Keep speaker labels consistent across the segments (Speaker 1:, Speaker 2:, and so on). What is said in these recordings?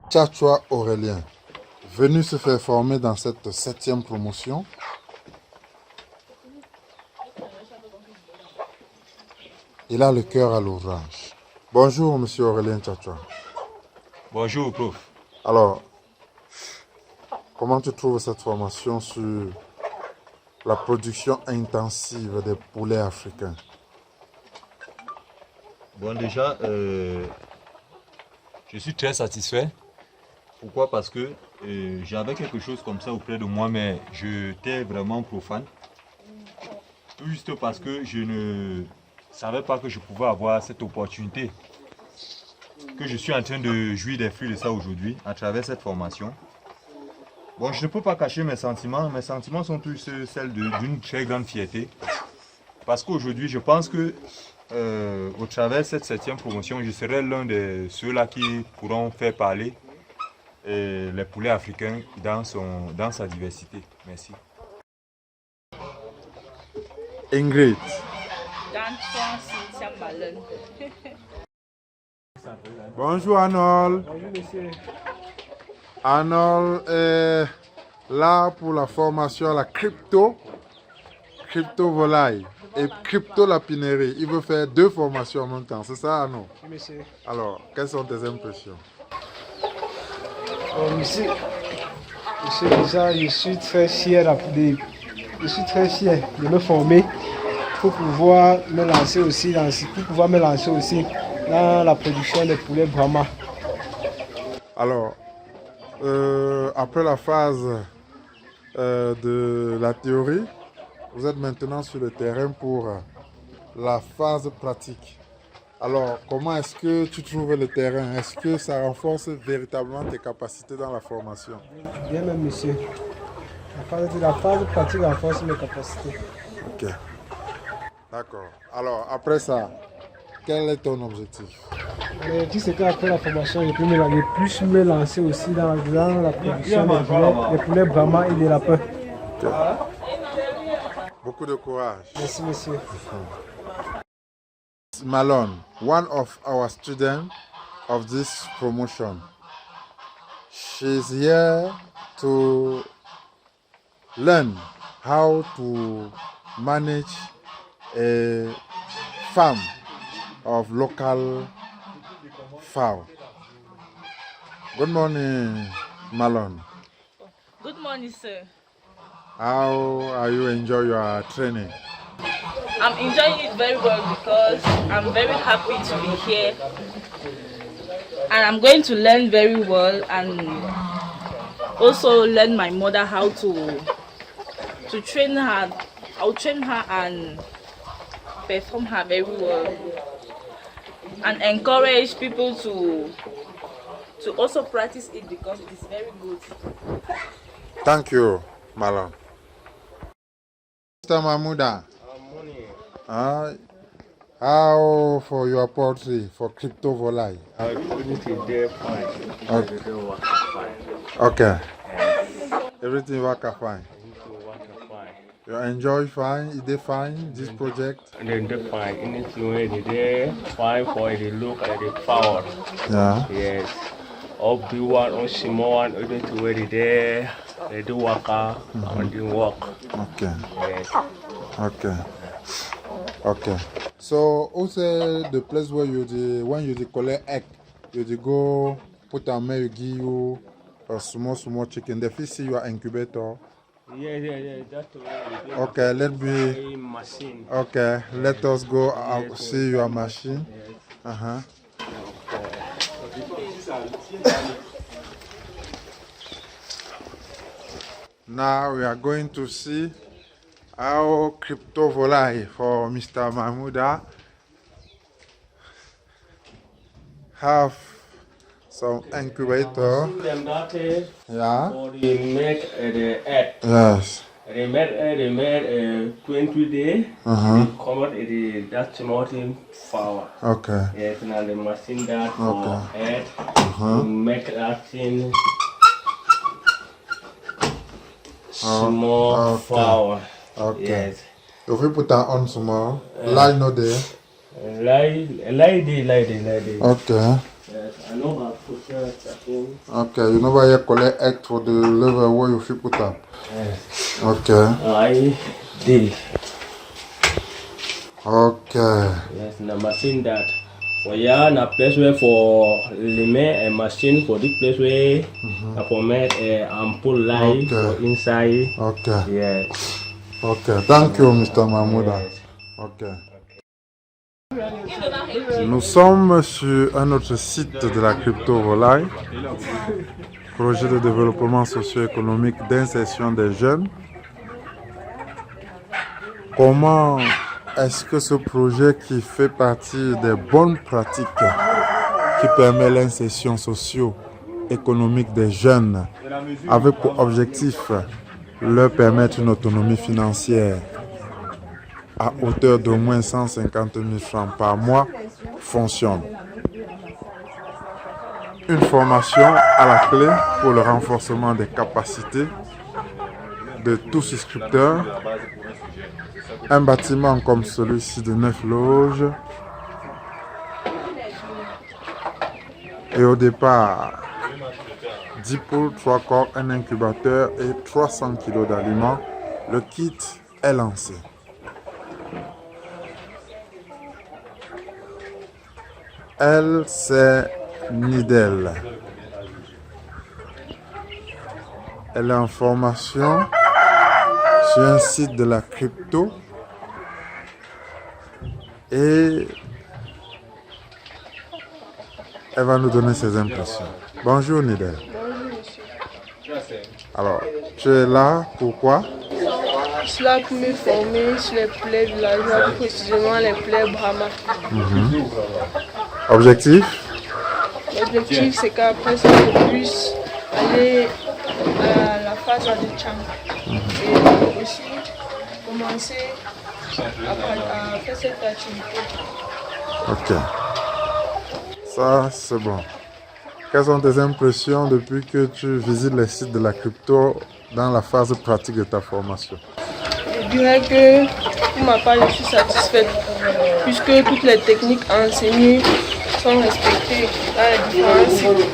Speaker 1: Tchatchoua Aurélien, venu se faire former dans cette 7e promotion. Il a le cœur à l'ouvrage. Bonjour, monsieur Aurélien Tchatchoua.
Speaker 2: Bonjour, prof.
Speaker 1: Alors, comment tu trouves cette formation sur la production intensive des poulets africains?
Speaker 2: Bon, déjà, je suis très satisfait. Pourquoi? Parce que j'avais quelque chose comme ça auprès de moi, mais j'étais vraiment profane. Tout juste parce que je ne savais pas que je pouvais avoir cette opportunité. Que je suis en train de jouir des fruits de ça aujourd'hui, à travers cette formation. Bon, je ne peux pas cacher mes sentiments. Mes sentiments sont tous celles d'une très grande fierté. Parce qu'aujourd'hui, je pense que au travers de cette 7e promotion, je serai l'un de ceux-là qui pourront faire parler les poulets africains dans sa diversité. Merci.
Speaker 1: Ingrid. Bonjour Arnold.
Speaker 3: Bonjour monsieur.
Speaker 1: Arnold est là pour la formation à la crypto volaille et crypto lapinerie. Il veut faire 2 formations en même temps, c'est ça Arnold?
Speaker 3: Oui monsieur.
Speaker 1: Alors, quelles sont tes impressions?
Speaker 3: Monsieur, déjà, je suis très fier de me former pour pouvoir me lancer aussi dans la production des poulets Brahma.
Speaker 1: Alors, après la phase de la théorie, vous êtes maintenant sur le terrain pour la phase pratique. Alors, comment est-ce que tu trouves le terrain? Est-ce que ça renforce véritablement tes capacités dans la formation?
Speaker 3: Bien même monsieur. La phase pratique renforce mes capacités.
Speaker 1: Ok. D'accord. Alors, après ça, quel est ton objectif?
Speaker 3: Tu sais qu'après la formation, je peux plus me lancer aussi dans la production des poulets Brahma et des lapins.
Speaker 1: Okay. Beaucoup de courage.
Speaker 3: Merci monsieur.
Speaker 1: Malone, one of our students of this promotion. She's here to learn how to manage a farm of local fowl. Good morning, Malone.
Speaker 4: Good morning, sir.
Speaker 1: How are you enjoying your training?
Speaker 4: I'm enjoying it very well because I'm very happy to be here. And I'm going to learn very well and also learn my mother how to train her. I'll train her and perform her very well. And encourage people to also practice it because it is very good.
Speaker 1: Thank you, Malone. Mr. Mahmouda, how for your poultry for crypto volaille? Okay. Everything work fine. You enjoy fine? Is they fine this project?
Speaker 5: Then they fine. Anything they fine for the look at the power.
Speaker 1: Yeah.
Speaker 5: Yes. All big one, all small one, all to where they do work and they work.
Speaker 1: Okay.
Speaker 5: Yes.
Speaker 1: Okay. Okay. So also the place where when you collect egg, you go put a mail, you give you a small chicken. The fish see your incubator.
Speaker 5: Yeah. That's where
Speaker 1: Okay,
Speaker 5: machine.
Speaker 1: Okay, let us go out see your machine.
Speaker 5: Yes.
Speaker 1: Now we are going to see how crypto volaille for Mr. Mahmouda have some incubator. Yeah.
Speaker 5: For the make the egg.
Speaker 1: Yes.
Speaker 5: They made 20 days. They covered that multi flour.
Speaker 1: Okay.
Speaker 5: Yes, now the machine that for egg. Make that thing small flour.
Speaker 1: Okay.
Speaker 5: Yes.
Speaker 1: If we put that on small, light no there.
Speaker 5: Light.
Speaker 1: Okay.
Speaker 5: Yes, I know how to put that.
Speaker 1: Okay, you know why you collect egg for the liver where you fit put up?
Speaker 5: Yes.
Speaker 1: Okay.
Speaker 5: I did.
Speaker 1: Okay.
Speaker 5: Yes, the machine that. For yeah, na place where for limit a machine for the place where for make ampoule light for inside.
Speaker 1: Okay.
Speaker 5: Yes.
Speaker 1: Okay. Thank you, Mr. Mahmouda.
Speaker 5: Yes.
Speaker 1: Okay. Nous sommes sur un autre site de la crypto-volaille, projet de développement socio-économique d'insertion des jeunes. Comment est-ce que ce projet qui fait partie des bonnes pratiques qui permet l'insertion socio-économique des jeunes avec pour objectif leur permettre une autonomie financière à hauteur d'au moins 150 000 francs par mois fonctionne. Une formation à la clé pour le renforcement des capacités de tous souscripteurs. Un bâtiment comme celui-ci de 9 loges. Et au départ, 10 poules, 3 corps, un incubateur et 300 kg d'aliments. Le kit est lancé. Elle, c'est Nidel. Elle est en formation sur un site de la crypto. Et elle va nous donner ses impressions. Bonjour Nidel.
Speaker 6: Bonjour monsieur.
Speaker 1: Alors, tu es là, pourquoi?
Speaker 6: Je suis là pour me former sur les plaies villageois, plus précisément les plaies Brahma.
Speaker 1: Objectif?
Speaker 6: L'objectif c'est qu'après ça je puisse aller à la phase de Chang et aussi commencer à faire cette activité.
Speaker 1: Ok. Ça, c'est bon. Quelles sont tes impressions depuis que tu visites les sites de la crypto dans la phase pratique de ta formation?
Speaker 6: Je dirais que pour ma part, je suis satisfaite puisque toutes les techniques enseignées sont respectées dans les différents sites.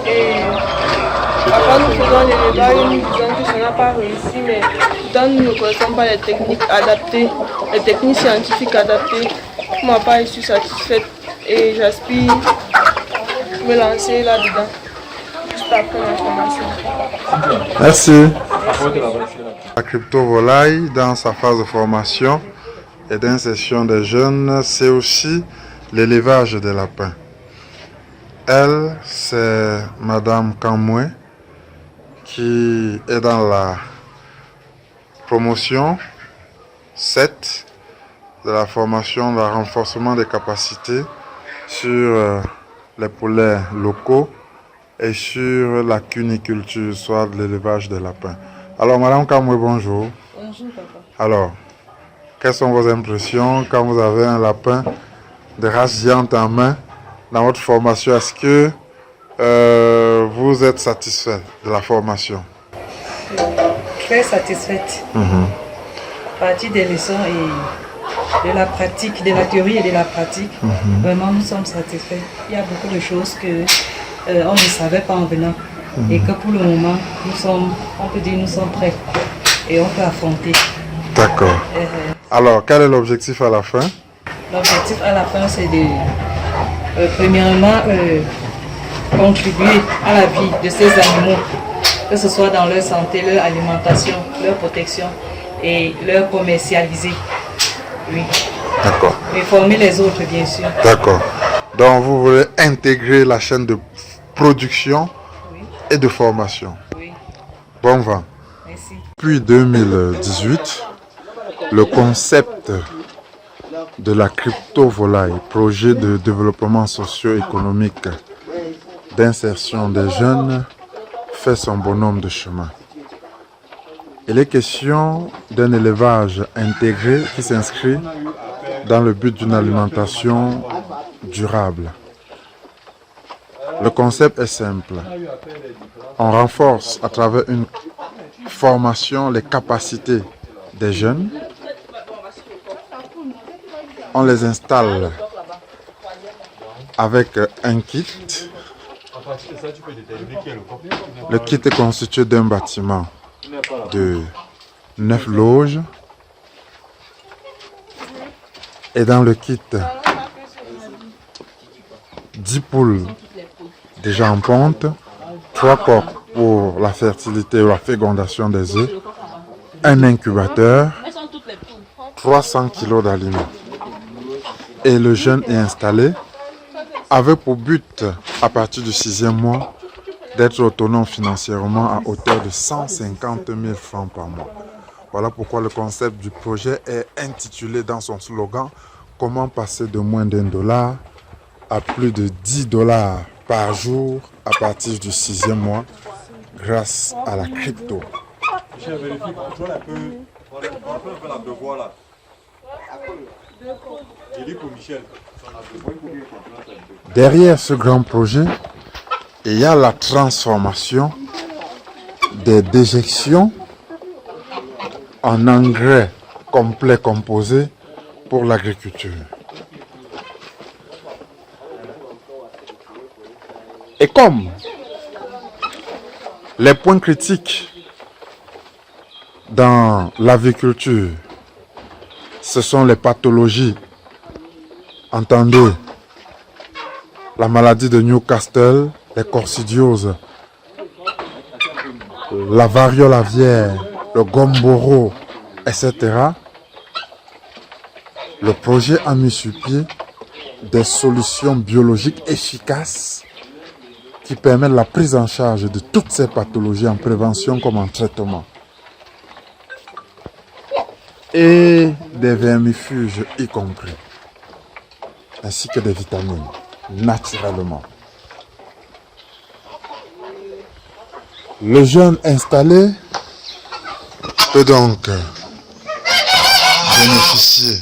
Speaker 6: Et parfois nous faisons des débats et nous disons que ça n'a pas réussi, mais pourtant nous ne connaissons pas les techniques adaptées, les techniques scientifiques adaptées. Pour ma part, je suis satisfaite et j'aspire me lancer là-dedans juste après ma formation.
Speaker 1: Merci. La crypto-volaille, dans sa phase de formation et d'insertion des jeunes, c'est aussi l'élevage des lapins. Elle, c'est Madame Kamwe qui est dans la promotion 7 de la formation, le renforcement des capacités sur les poulets locaux et sur la cuniculture, soit de l'élevage des lapins. Alors, Madame Kamwe, bonjour.
Speaker 4: Bonjour, papa.
Speaker 1: Alors, quelles sont vos impressions quand vous avez un lapin de race géante en main dans votre formation? Est-ce que vous êtes satisfait de la formation?
Speaker 7: Très satisfaite. À partir des leçons et de la pratique, de la théorie et de la pratique, vraiment nous sommes satisfaits. Il y a beaucoup de choses que on ne savait pas en venant et que pour le moment, on peut dire nous sommes prêts et on peut affronter.
Speaker 1: D'accord. Alors, quel est l'objectif à la fin?
Speaker 7: L'objectif à la fin, c'est de, premièrement, contribuer à la vie de ces animaux, que ce soit dans leur santé, leur alimentation, leur protection et leur commercialiser. Oui.
Speaker 1: D'accord.
Speaker 7: Et former les autres, bien sûr.
Speaker 1: D'accord. Donc, vous voulez intégrer la chaîne de production et de formation.
Speaker 7: Oui.
Speaker 1: Bon vent.
Speaker 7: Merci.
Speaker 1: Depuis 2018, le concept de la crypto-volaille, projet de développement socio-économique d'insertion des jeunes, fait son bonhomme de chemin. Il est question d'un élevage intégré qui s'inscrit dans le but d'une alimentation durable. Le concept est simple. On renforce à travers une formation les capacités des jeunes. On les installe avec un kit.
Speaker 2: À partir de ça, tu peux déterminer qui est le corps.
Speaker 1: Le kit est constitué d'un bâtiment de 9 loges. Et dans le kit, 10 poules déjà en ponte, 3 coques pour la fertilité ou la fécondation des œufs, un incubateur, 300 kg d'aliments. Et le jeune est installé avec pour but, à partir du 6e mois, d'être autonome financièrement à hauteur de 150 000 francs par mois. Voilà pourquoi le concept du projet est intitulé dans son slogan « Comment passer de moins d'$1 à plus de $10 par jour à partir du 6e mois grâce à la crypto ».
Speaker 2: Michel, vérifie, contrôle un peu. On fait un peu la devoir là. J'ai dit pour Michel.
Speaker 1: Derrière ce grand projet, il y a la transformation des déjections en engrais complets composés pour l'agriculture. Et comme les points critiques dans l'agriculture, ce sont les pathologies, entendez, la maladie de Newcastle, les coccidioses, la variole aviaire, le gomboro, etc. Le projet a mis sur pied des solutions biologiques efficaces qui permettent la prise en charge de toutes ces pathologies en prévention comme en traitement. Et des vermifuges y compris, ainsi que des vitamines, naturellement. Le jeune installé peut donc bénéficier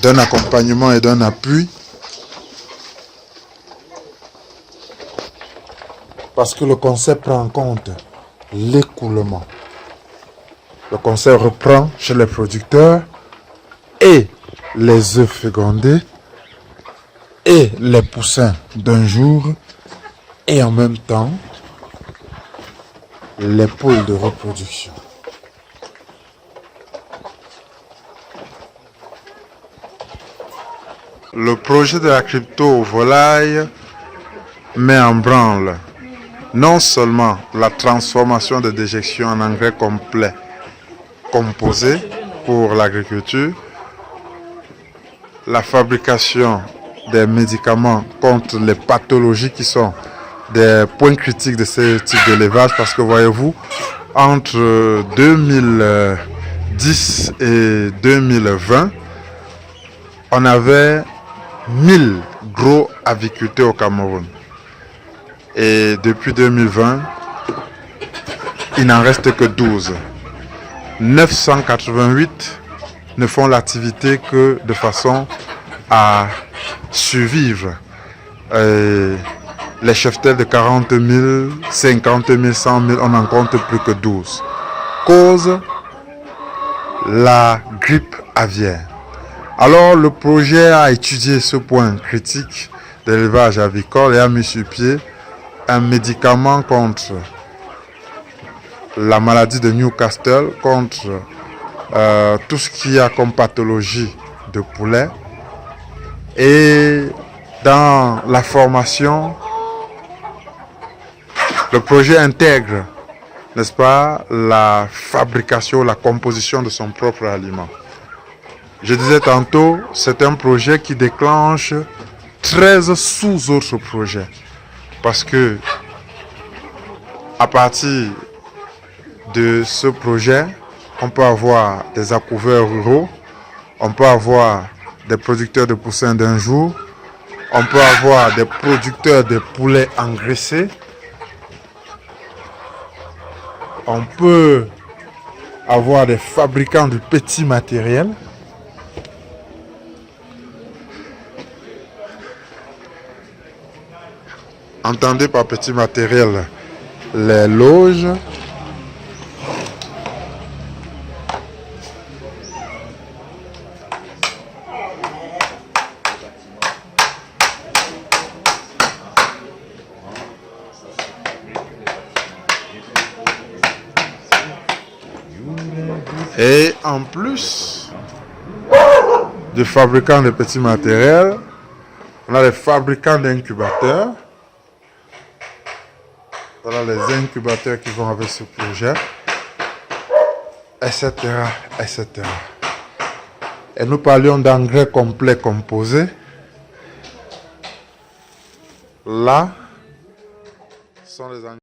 Speaker 1: d'un accompagnement et d'un appui parce que le concept prend en compte l'écoulement. Le concept reprend chez les producteurs et les œufs fécondés et les poussins d'un jour et en même temps les poules de reproduction. Le projet de la crypto-volaille met en branle non seulement la transformation des déjections en engrais complets composés pour l'agriculture, la fabrication des médicaments contre les pathologies qui sont des points critiques de ce type d'élevage, parce que voyez-vous, entre 2010 et 2020, on avait 1000 gros aviculteurs au Cameroun. Et depuis 2020, il n'en reste que 12. 988 ne font l'activité que de façon à survivre. Les cheptels de 40 000, 50 000, 100 000, on n'en compte plus que 12. Cause la grippe aviaire. Alors le projet a étudié ce point critique de l'élevage avicole et a mis sur pied un médicament contre la maladie de Newcastle, contre tout ce qu'il y a comme pathologie de poulet. Et dans la formation, le projet intègre, n'est-ce pas, la fabrication, la composition de son propre aliment. Je disais tantôt, c'est un projet qui déclenche 13 sous-autres projets. Parce que, à partir de ce projet, on peut avoir des accouveurs ruraux, on peut avoir des producteurs de poussins d'un jour, on peut avoir des producteurs de poulets engraissés, on peut avoir des fabricants de petits matériels. Entendez par petit matériel les loges, Et en plus de fabricants de petits matériels, on a les fabricants d'incubateurs. Voilà les incubateurs qui vont avec ce projet, etc., etc. Et nous parlions d'engrais complets composés. Là, sont les engrais.